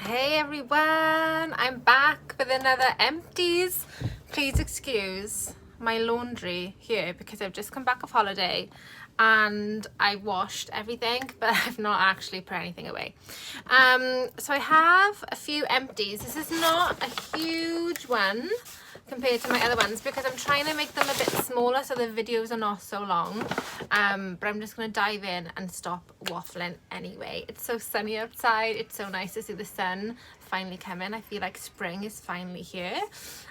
Hey everyone, I'm back with another Empties. Please excuse my laundry here because I've just come back off holiday and I washed everything, but I've not actually put anything away. So I have a few empties. This is not a huge one compared to my other ones because I'm trying to make them a bit smaller so the videos are not so long. But I'm just going to dive in and stop waffling anyway. It's so sunny outside. It's so nice to see the sun finally come in. I feel like spring is finally here.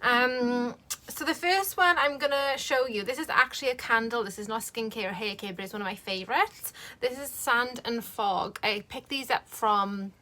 So the first one I'm going to show you, this is actually a candle. This is not skincare or hair care, but it's one of my favorites. This is Sand and Fog. I picked these up from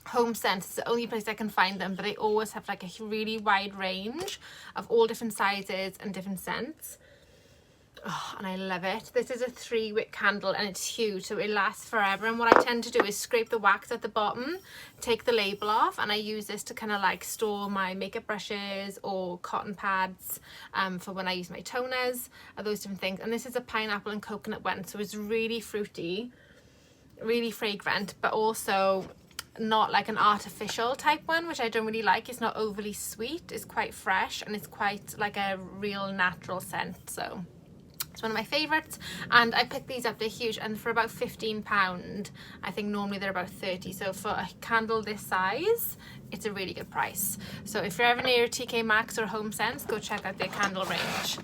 Home Sense. It's the only place I can find them, but they always have like a really wide range of all different sizes and different scents. Oh, and I love it. This is a 3-wick candle and it's huge, so it lasts forever. And what I tend to do is scrape the wax at the bottom, take the label off, and I use this to kind of like store my makeup brushes or cotton pads for when I use my toners or those different things. And this is a pineapple and coconut one, so it's really fruity, really fragrant, but also not like an artificial type one, which I don't really like. It's not overly sweet, it's quite fresh, and it's quite like a real natural scent. So it's one of my favorites, and I picked these up. They're huge, and for about £15. I think normally they're about 30, so for a candle this size it's a really good price. So if you're ever near TK Maxx or Home Sense, go check out their candle range.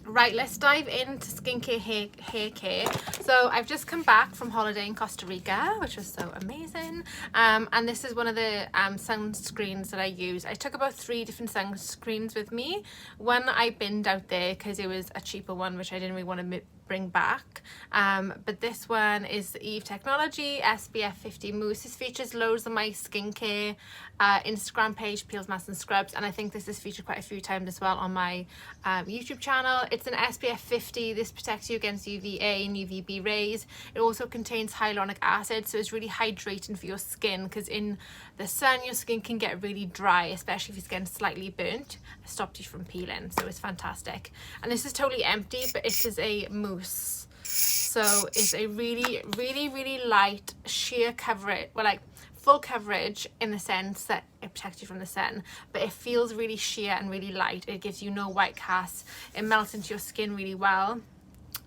Right, let's dive into skincare hair care. So I've just come back from holiday in Costa Rica, which was so amazing. And this is one of the sunscreens that I use. I took about 3 different sunscreens with me. One I binned out there because it was a cheaper one, which I didn't really want to bring back. But this one is the Eve Technology SPF 50 Mousse. This features loads of my skincare Instagram page, Peels, Masks and Scrubs, and I think this is featured quite a few times as well on my YouTube channel. It's an SPF 50. This protects you against UVA and UVB rays. It also contains hyaluronic acid, so it's really hydrating for your skin, because in the sun your skin can get really dry, especially if your skin's slightly burnt. It stops you from peeling, so it's fantastic. And this is totally empty, but it is a mousse, so it's a really light sheer coverage, well, like full coverage in the sense that it protects you from the sun, but it feels really sheer and really light. It gives you no white cast, it melts into your skin really well,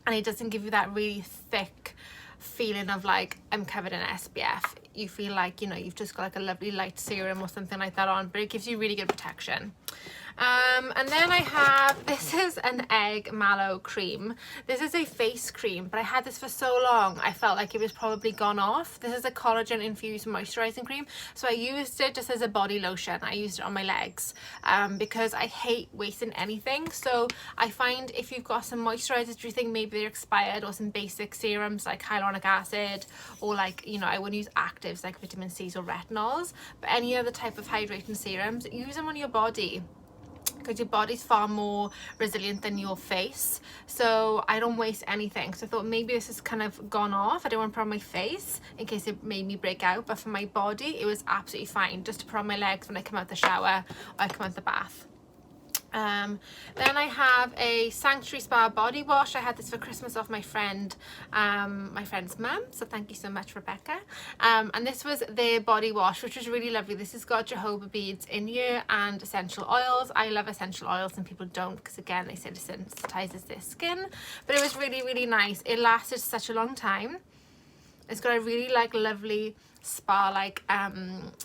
and it doesn't give you that really thick feeling of like I'm covered in SPF. You feel like, you know, you've just got like a lovely light serum or something like that on, but it gives you really good protection. And then I have, this is an egg mallow cream. This is a face cream, but I had this for so long I felt like it was probably gone off. This is a collagen infused moisturizing cream, so I used it just as a body lotion. I used it on my legs because I hate wasting anything. So I find if you've got some moisturizers you think maybe they're expired, or some basic serums like hyaluronic acid, or like, you know, I wouldn't use actives like vitamin C's or retinols, but any other type of hydrating serums, use them on your body, because your body's far more resilient than your face. So I don't waste anything. So I thought maybe this has kind of gone off. I don't want to put on my face in case it made me break out, but for my body it was absolutely fine just to put on my legs when I come out the shower or I come out the bath. Then I have a Sanctuary Spa body wash. I had this for Christmas off my friend's mum, so thank you so much, Rebecca. And this was their body wash, which was really lovely. This has got jojoba beads in here and essential oils. I love essential oils, and people don't, because again they said it sensitizes their skin, but it was really nice. It lasted such a long time. It's got a really like lovely spa like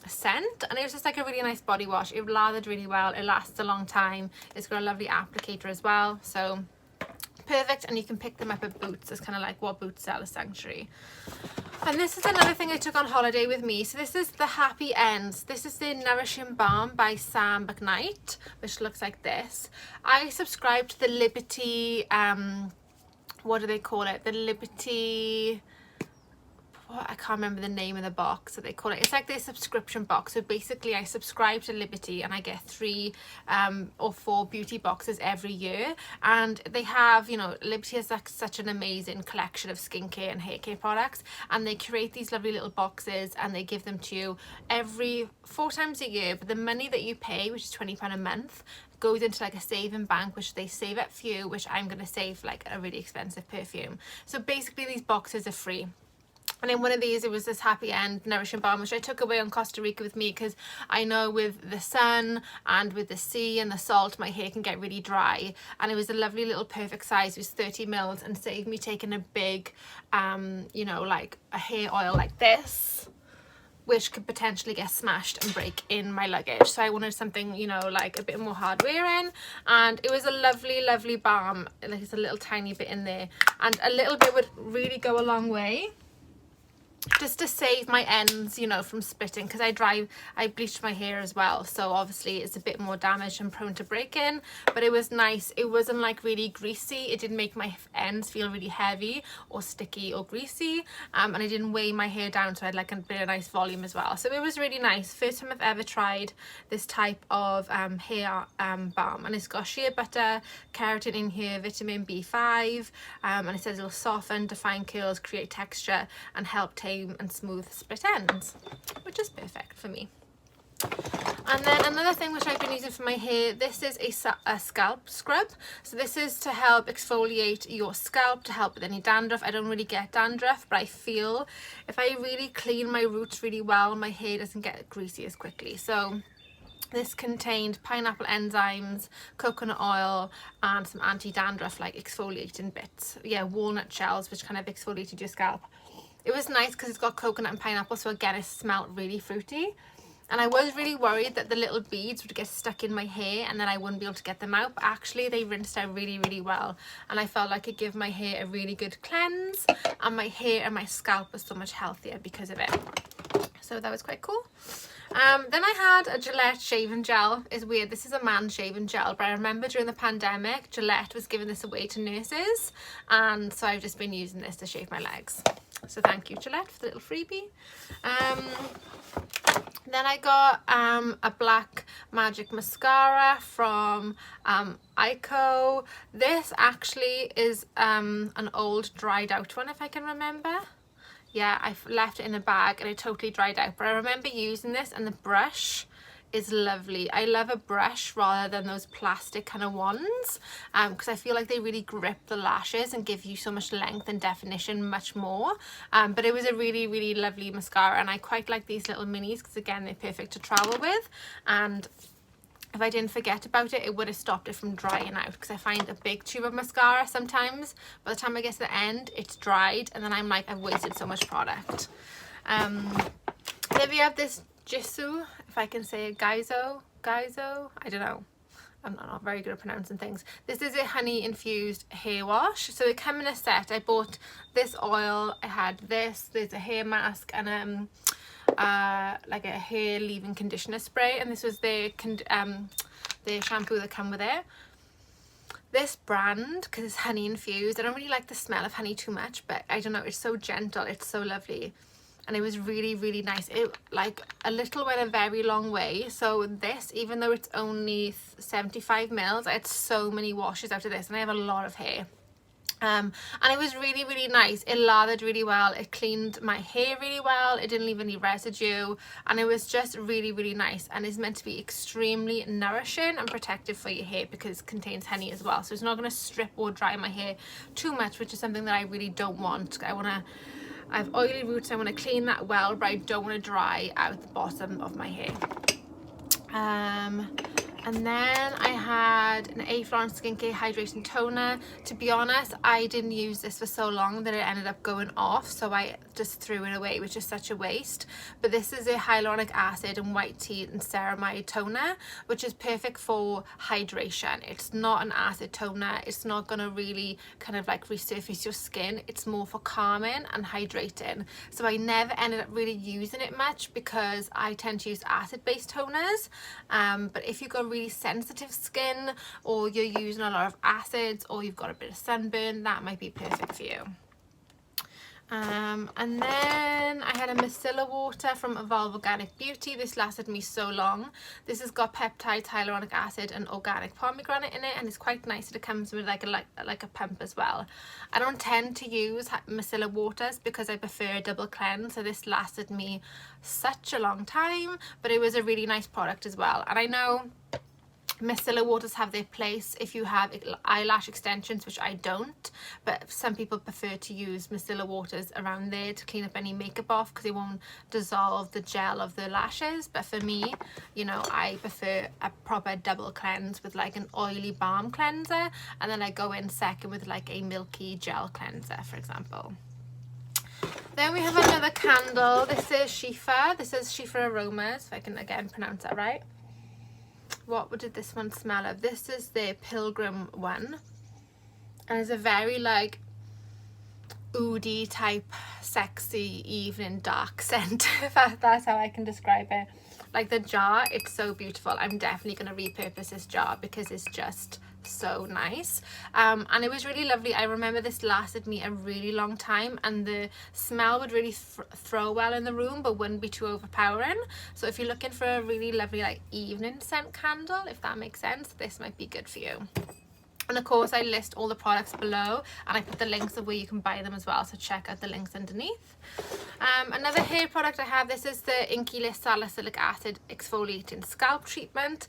scent, and it was just like a really nice body wash. It lathered really well, it lasts a long time. It's got a lovely applicator as well, so perfect. And you can pick them up at Boots. It's kind of like what Boots sell at Sanctuary. And this is another thing I took on holiday with me. So this is the Happy Ends. This is the Nourishing Balm by Sam McKnight, which looks like this. I subscribe to the Liberty what do they call it, the Liberty, I can't remember the name of the box that they call it. It's like their subscription box. So basically I subscribe to Liberty and I get 3 or 4 beauty boxes every year. And they have, you know, Liberty has like such an amazing collection of skincare and hair care products. And they create these lovely little boxes and they give them to you every 4 times a year. But the money that you pay, which is £20 a month, goes into like a saving bank, which they save up for you, which I'm going to save like a really expensive perfume. So basically these boxes are free. And in one of these, it was this Happy End Nourishing Balm, which I took away on Costa Rica with me because I know with the sun and with the sea and the salt, my hair can get really dry. And it was a lovely little perfect size. It was 30 mils and saved me taking a big, you know, like a hair oil like this, which could potentially get smashed and break in my luggage. So I wanted something, you know, like a bit more hard wearing. And it was a lovely, lovely balm. There's a little tiny bit in there. And a little bit would really go a long way, just to save my ends, you know, from splitting, because I bleached my hair as well, so obviously it's a bit more damaged and prone to breaking. But it was nice. It wasn't like really greasy. It didn't make my ends feel really heavy or sticky or greasy, and I didn't weigh my hair down, so I had like a bit of nice volume as well. So it was really nice. First time I've ever tried this type of hair balm, and it's got shea butter, keratin in here, vitamin B5, and it says it'll soften, define curls, create texture, and help tame and smooth split ends, which is perfect for me. And then another thing which I've been using for my hair, this is a scalp scrub. So this is to help exfoliate your scalp, to help with any dandruff. I don't really get dandruff, but I feel if I really clean my roots really well, my hair doesn't get greasy as quickly. So this contained pineapple enzymes, coconut oil, and some anti-dandruff like exfoliating bits. Yeah, walnut shells, which kind of exfoliated your scalp. It was nice because it's got coconut and pineapple, so again it smelled really fruity. And I was really worried that the little beads would get stuck in my hair and then I wouldn't be able to get them out, but actually they rinsed out really, really well. And I felt like it gave my hair a really good cleanse, and my hair and my scalp was so much healthier because of it. So that was quite cool. Then I had a Gillette shaving gel. It's weird, this is a man's shaving gel, but I remember during the pandemic Gillette was giving this away to nurses, and so I've just been using this to shave my legs. So thank you, Gillette, for the little freebie. Then I got a black magic mascara from Ico. This actually is an old dried out one, if I can remember. Yeah, I left it in a bag and it totally dried out, but I remember using this, and the brush is lovely. I love a brush rather than those plastic kind of ones, because I feel like they really grip the lashes and give you so much length and definition much more. But it was a really, really lovely mascara, and I quite like these little minis because again they're perfect to travel with, and if I didn't forget about it, it would have stopped it from drying out, because I find a big tube of mascara sometimes, by the time I get to the end, it's dried, and then I'm like, I've wasted so much product. Then we have this Jisoo, if I can say it, Gaizo, I don't know. I'm not very good at pronouncing things. This is a honey infused hair wash. So they come in a set. I bought this oil, I had this, there's a hair mask, and like a hair leave-in conditioner spray, and this was the shampoo that come with it. This brand, because it's honey infused, I don't really like the smell of honey too much, but I don't know, it's so gentle, it's so lovely, and it was really, really nice. It like a little went a very long way. So this, even though it's only 75 mils, I had so many washes out of this, and I have a lot of hair. And it was really, really nice. It lathered really well, it cleaned my hair really well, it didn't leave any residue, and it was just really, really nice, and it's meant to be extremely nourishing and protective for your hair because it contains honey as well. So it's not going to strip or dry my hair too much, which is something that I really don't want. I have oily roots, I want to clean that well, but I don't want to dry out the bottom of my hair. And then I had an A Florence Skincare Hydration Toner. To be honest, I didn't use this for so long that it ended up going off, so I just threw it away, which is such a waste. But this is a hyaluronic acid and white tea and ceramide toner, which is perfect for hydration. It's not an acid toner. It's not going to really kind of like resurface your skin. It's more for calming and hydrating. So I never ended up really using it much because I tend to use acid-based toners. But if you've got really sensitive skin, or you're using a lot of acids, or you've got a bit of sunburn, that might be perfect for you. And then I had a micellar water from Evolve Organic Beauty. This lasted me so long. This has got peptides, hyaluronic acid, and organic pomegranate in it, and it's quite nice that it comes with like a pump as well. I don't tend to use micellar waters because I prefer a double cleanse, so this lasted me such a long time, but it was a really nice product as well. And I know Micellar waters have their place if you have eyelash extensions, which I don't, but some people prefer to use micellar waters around there to clean up any makeup off because it won't dissolve the gel of the lashes. But for me, you know, I prefer a proper double cleanse with like an oily balm cleanser, and then I go in second with like a milky gel cleanser, for example. Then we have another candle. This is Shifa. This is Shifa Aromas, if I can again pronounce that right. What did this one smell of? This is the Pilgrim one, and it's a very like oody type sexy evening dark scent. That's how I can describe it. Like the jar, it's so beautiful. I'm definitely going to repurpose this jar because it's just so nice, and it was really lovely. I remember this lasted me a really long time, and the smell would really throw well in the room but wouldn't be too overpowering. So if you're looking for a really lovely like evening scent candle, if that makes sense, this might be good for you. And of course I list all the products below, and I put the links of where you can buy them as well, so check out the links underneath. Another hair product I have, this is the Inky Salicylic Acid Exfoliating Scalp Treatment.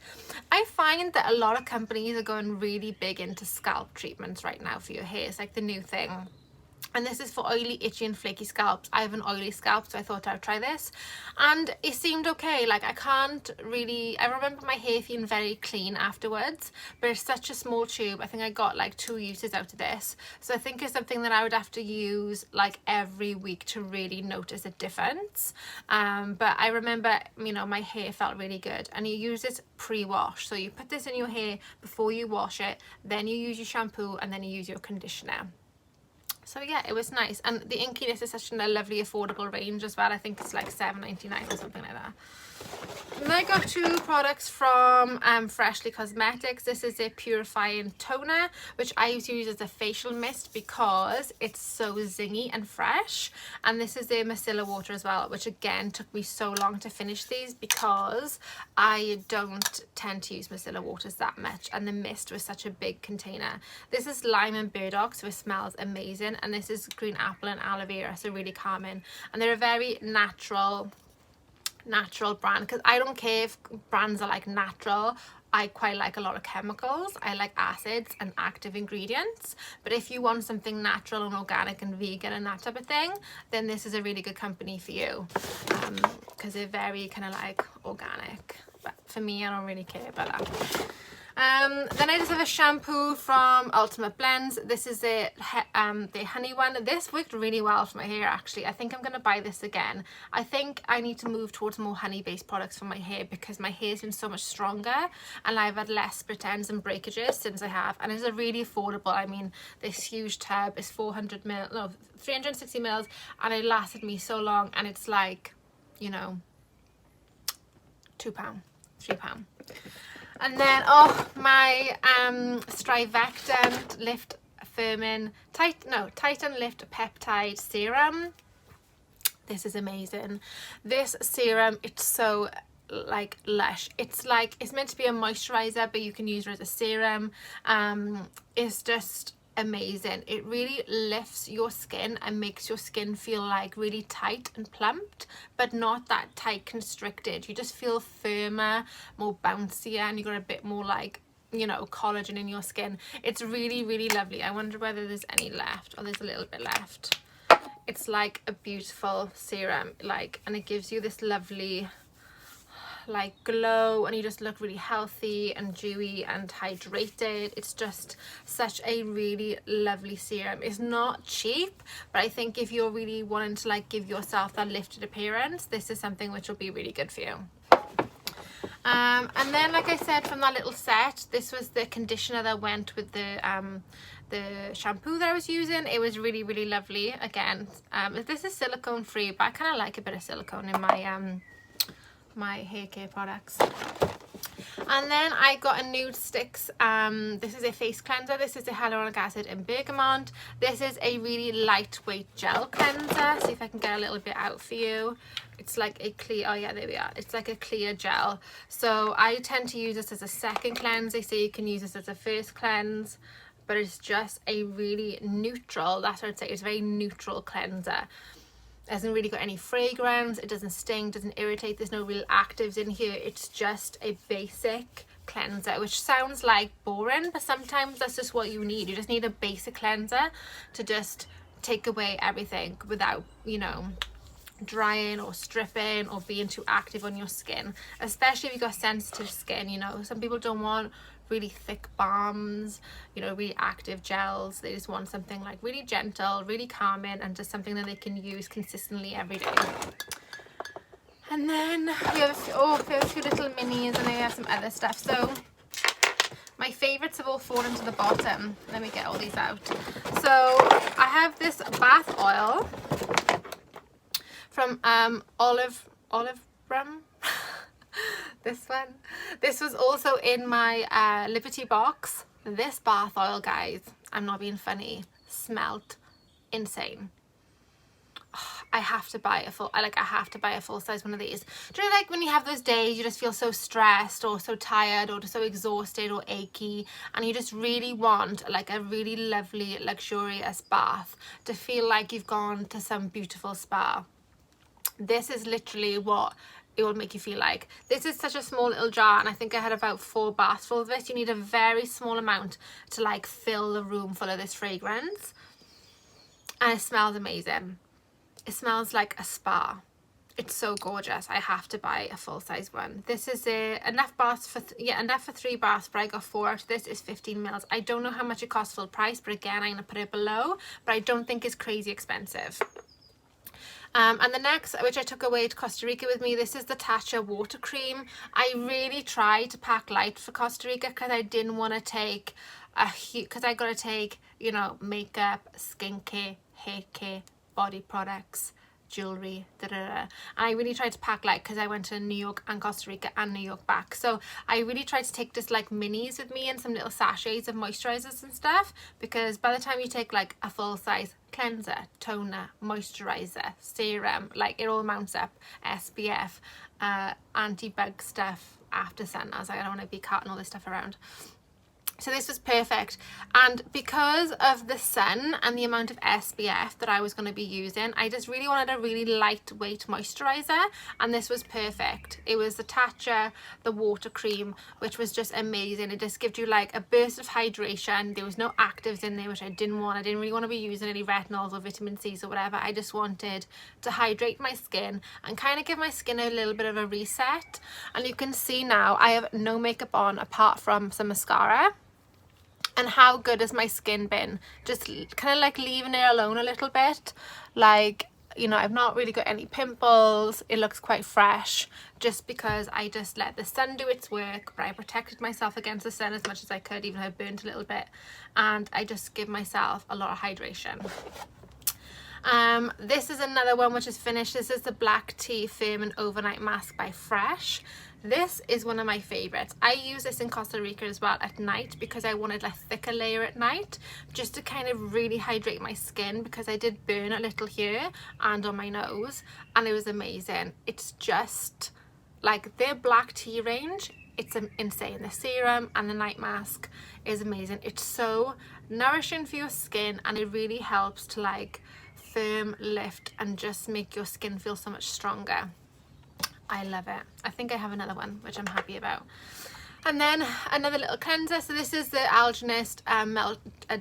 I find that a lot of companies are going really big into scalp treatments right now for your hair. It's like the new thing. And this is for oily, itchy and flaky scalps. I have an oily scalp, so I thought I'd try this, and it seemed okay. Like I remember my hair feeling very clean afterwards, but it's such a small tube. I think I got like 2 uses out of this, so I think it's something that I would have to use like every week to really notice a difference. But I remember, you know, my hair felt really good, and you use it pre-wash. So you put this in your hair before you wash it, then you use your shampoo, and then you use your conditioner. So yeah, it was nice, and the inkiness is such a lovely affordable range as well. I think it's like $7.99 or something like that. And I got 2 products from Freshly Cosmetics. This is a purifying toner, which I used to use as a facial mist because it's so zingy and fresh. And this is the micellar water as well, which again took me so long to finish these because I don't tend to use micellar waters that much, and the mist was such a big container. This is lime and burdock, so it smells amazing, and this is green apple and aloe vera, so really calming. And they're a very natural brand, because I don't care if brands are like natural. I quite like a lot of chemicals. I like acids and active ingredients, but if you want something natural and organic and vegan and that type of thing, then this is a really good company for you, because they're very kind of like organic. But for me, I don't really care about that. Then I just have a shampoo from Ultimate Blends. This is the honey one. This worked really well for my hair actually. I think I'm going to buy this again. I think I need to move towards more honey based products for my hair because my hair's been so much stronger and I've had less split ends and breakages since I have. And it's a really affordable. I mean, this huge tub is 360 mils, and it lasted me so long, and it's like, you know, £2, £3. And then, oh, my Strivectant Lift Firming Titan Lift Peptide Serum. This is amazing. This serum, it's so like lush. It's meant to be a moisturizer, but you can use it as a serum. It's just amazing. It really lifts your skin and makes your skin feel like really tight and plumped, but not that tight constricted. You just feel firmer, more bouncier, and you got a bit more like, you know, collagen in your skin. It's really, really lovely. I wonder whether there's any left. Oh, there's a little bit left. It's like a beautiful serum, like, and it gives you this lovely like glow, and you just look really healthy and dewy and hydrated. It's just such a really lovely serum. It's not cheap, but I think if you're really wanting to like give yourself that lifted appearance, this is something which will be really good for you. And then, like I said, from that little set, this was the conditioner that went with the shampoo that I was using. It was really, really lovely. Again, this is silicone free, but I kind of like a bit of silicone in my my hair care products. And then I got a Nude Sticks. This is a face cleanser. This is the hyaluronic acid and bergamot. This is a really lightweight gel cleanser. See if I can get a little bit out for you. It's like a clear, oh yeah, there we are. It's like a clear gel. So I tend to use this as a second cleanse. They say you can use this as a first cleanse, but it's just a really neutral, that's what I'd say, it's a very neutral cleanser. It hasn't really got any fragrance, it doesn't sting, doesn't irritate, there's no real actives in here. It's just a basic cleanser, which sounds like boring, but sometimes that's just what you need. You just need a basic cleanser to just take away everything without, you know, drying or stripping or being too active on your skin, especially if you've got sensitive skin. You know, some people don't want really thick balms, you know, really active gels. They just want something like really gentle, really calming, and just something that they can use consistently every day. And then we have a few little minis, and then we have some other stuff. So my favorites have all fallen to the bottom. Let me get all these out. So I have this bath oil from Olive Brum. This one. This was also in my Liberty box. This bath oil, guys, I'm not being funny, smelled insane. I have to buy I have to buy a full size one of these. Do you know, like when you have those days you just feel so stressed or so tired or just so exhausted or achy, and you just really want like a really lovely luxurious bath to feel like you've gone to some beautiful spa? This is literally what it will make you feel like. This is such a small little jar, and I think I had about 4 bathfuls of this. You need a very small amount to like fill the room full of this fragrance, and it smells amazing. It smells like a spa. It's so gorgeous. I have to buy a full size one. This is enough for 3 baths, but I got 4 out of this. Is 15 mils. I don't know how much it costs full price, but again, I'm gonna put it below, but I don't think it's crazy expensive. And the next, which I took away to Costa Rica with me, this is the Tatcha water cream. I really tried to pack light for Costa Rica because I didn't want to take because I got to take, you know, makeup, skincare, hair care, body products, jewelry, and I really tried to pack light because I went to New York and Costa Rica and New York back. So I really tried to take just like minis with me and some little sachets of moisturizers and stuff, because by the time you take like a full size cleanser, toner, moisturizer, serum, like it all mounts up, SPF, anti-bug stuff after sun. I was like, I don't want to be carting all this stuff around. So this was perfect, and because of the sun and the amount of SPF that I was going to be using, I just really wanted a really lightweight moisturizer, and this was perfect. It was the Tatcha, the water cream, which was just amazing. It just gives you like a burst of hydration. There was no actives in there, which I didn't want. I didn't really want to be using any retinols or vitamin C's or whatever. I just wanted to hydrate my skin and kind of give my skin a little bit of a reset. And you can see now I have no makeup on apart from some mascara. And how good has my skin been? Just kind of like leaving it alone a little bit. Like, you know, I've not really got any pimples. It looks quite fresh just because I just let the sun do its work, but I protected myself against the sun as much as I could, even though I burnt a little bit. And I just give myself a lot of hydration. This is another one which is finished. This is the Black Tea Firm and Overnight Mask by Fresh. This is one of my favorites. I use this in Costa Rica as well at night because I wanted a thicker layer at night, just to kind of really hydrate my skin, because I did burn a little here and on my nose, and it was amazing. It's just like their black tea range, it's insane. The serum and the night mask is amazing. It's so nourishing for your skin, and it really helps to like firm, lift, and just make your skin feel so much stronger. I love it. I think I have another one which I'm happy about. And then another little cleanser. So this is the Algenist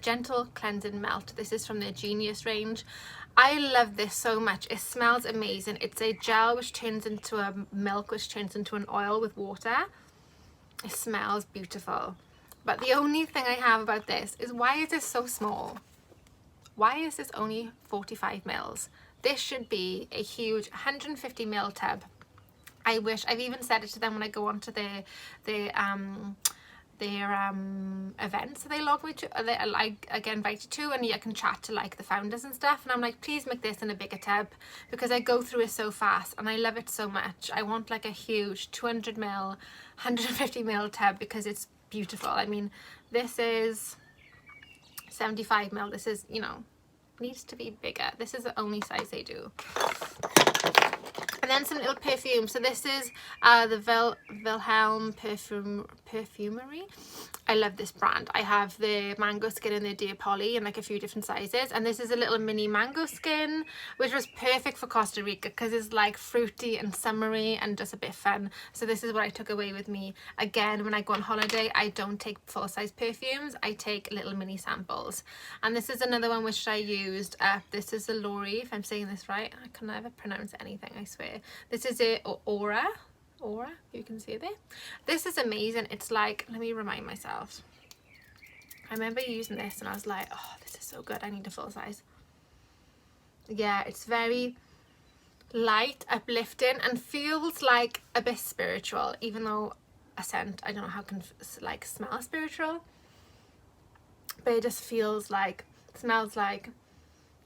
Gentle Cleansing Melt. This is from their Genius range. I love this so much. It smells amazing. It's a gel which turns into a milk which turns into an oil with water. It smells beautiful. But the only thing I have about this is, why is this so small? Why is this only 45 mils? This should be a huge 150 ml tub. I wish, I've even said it to them when I go on to their events that they log me to, I get invited to, and I can chat to like the founders and stuff, and I'm like, please make this in a bigger tub, because I go through it so fast and I love it so much. I want like a huge 200 ml, 150 ml tub because it's beautiful. I mean, this is 75 ml. This is, you know, needs to be bigger. This is the only size they do. And then some little perfume. So this is the Wilhelm Perfumery. I love this brand. I have the mango skin and the Dear Polly in like a few different sizes, and this is a little mini mango skin, which was perfect for Costa Rica because it's like fruity and summery and just a bit fun. So this is what I took away with me. Again, when I go on holiday, I don't take full-size perfumes, I take little mini samples. And this is another one which I used. This is a Lori, if I'm saying this right. I can never pronounce anything, I swear. This is a Aura, you can see it there. This is amazing. It's like, let me remind myself, I remember using this and I was like, oh, this is so good, I need a full size. Yeah, it's very light, uplifting, and feels like a bit spiritual, even though a scent, I don't know how can like smell spiritual, but it just feels like, smells like,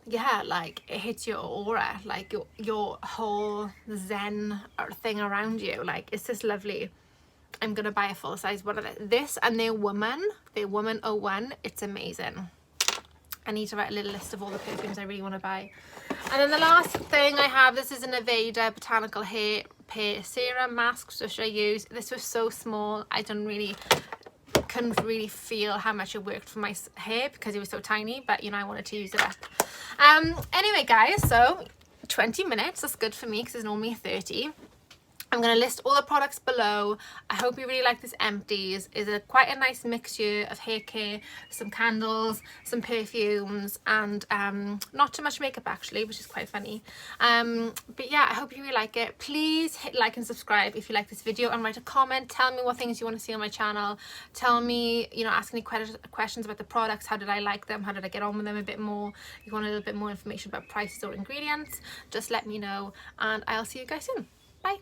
yeah, like it hits your aura, like your whole zen thing around you. Like, it's just lovely. I'm gonna buy a full size one of this and their Woman 01. It's amazing. I need to write a little list of all the perfumes I really want to buy. And then the last thing I have, this is an Aveda Botanical Hair Serum Mask, which I use. This was so small, I couldn't really feel how much it worked for my hair because it was so tiny, but you know, I wanted to use it up. Anyway guys, so 20 minutes, that's good for me because it's normally 30. I'm going to list all the products below. I hope you really like this Empties. It's quite a nice mixture of hair care, some candles, some perfumes, and not too much makeup actually, which is quite funny. But yeah, I hope you really like it. Please hit like and subscribe if you like this video, and write a comment. Tell me what things you want to see on my channel. Tell me, you know, ask any questions about the products. How did I like them? How did I get on with them a bit more? If you want a little bit more information about prices or ingredients, just let me know, and I'll see you guys soon. Bye.